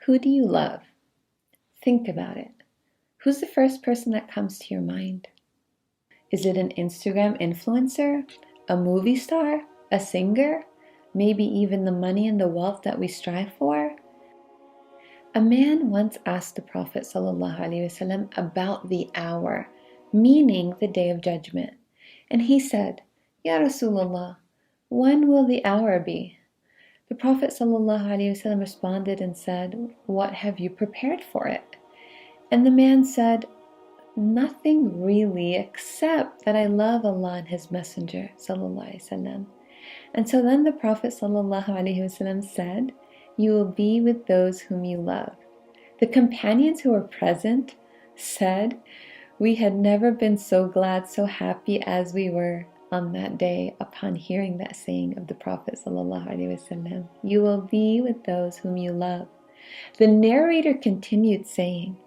Who do you love? Think about it. Who's the first person that comes to your mind? Is it an Instagram influencer? A movie star? A singer? Maybe even the money and the wealth that we strive for? A man once asked the Prophet ﷺ about the hour, meaning the day of judgment. And he said, Ya Rasulullah, when will the hour be? The Prophet ﷺ responded and said, What have you prepared for it? And the man said, Nothing really, except that I love Allah and His Messenger ﷺ. And so then the Prophet ﷺ said, You will be with those whom you love. The companions who were present said, We had never been so glad, so happy as we were on that day upon hearing that saying of the Prophet ﷺ. You will be with those whom you love. The narrator continued saying,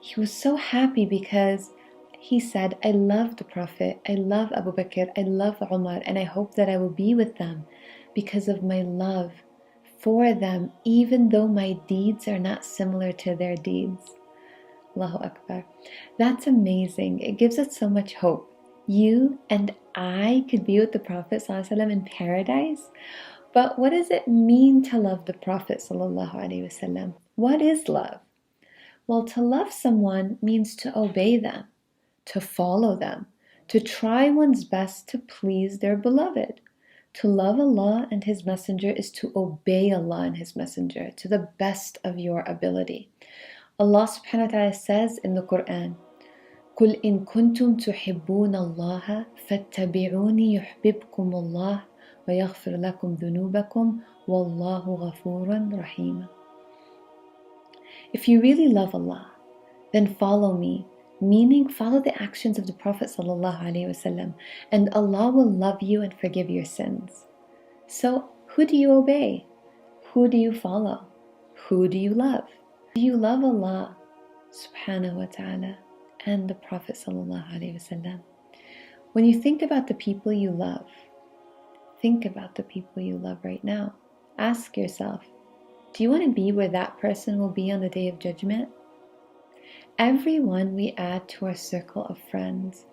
he was so happy because he said, I love the Prophet, I love Abu Bakr, I love Umar, and I hope that I will be with them because of my love for them, even though my deeds are not similar to their deeds. Allahu Akbar. That's amazing. It gives us so much hope. You and I could be with the Prophet ﷺ in paradise. But what does it mean to love the Prophet ﷺ? What is love? Well, to love someone means to obey them, to follow them, to try one's best to please their beloved. To love Allah and His Messenger is to obey Allah and His Messenger to the best of your ability. Allah subhanahu wa ta'ala says in the Quran, قُلْ إِن كُنْتُمْ تُحِبُّونَ اللَّهَ فَاتَّبِعُونِي يُحْبِبْكُمُ اللَّهُ وَيَغْفِرْ لَكُمْ ذُنُوبَكُمْ وَاللَّهُ غَفُورٌ رَحِيمٌ. If you really love Allah, then follow me, meaning follow the actions of the Prophet ﷺ, and Allah will love you and forgive your sins. So, who do you obey? Who do you follow? Who do you love? Do you love Allah subhanahu wa ta'ala and the Prophet ﷺ? When you think about the people you love, think about the people you love right now. Ask yourself, do you want to be where that person will be on the Day of Judgment? Everyone we add to our circle of friends,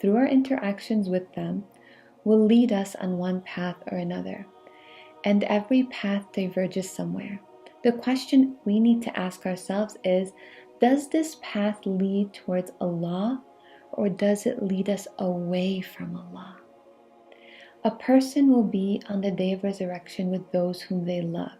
through our interactions with them, will lead us on one path or another. And every path diverges somewhere. The question we need to ask ourselves is, does this path lead towards Allah, or does it lead us away from Allah? A person will be on the Day of Resurrection with those whom they love.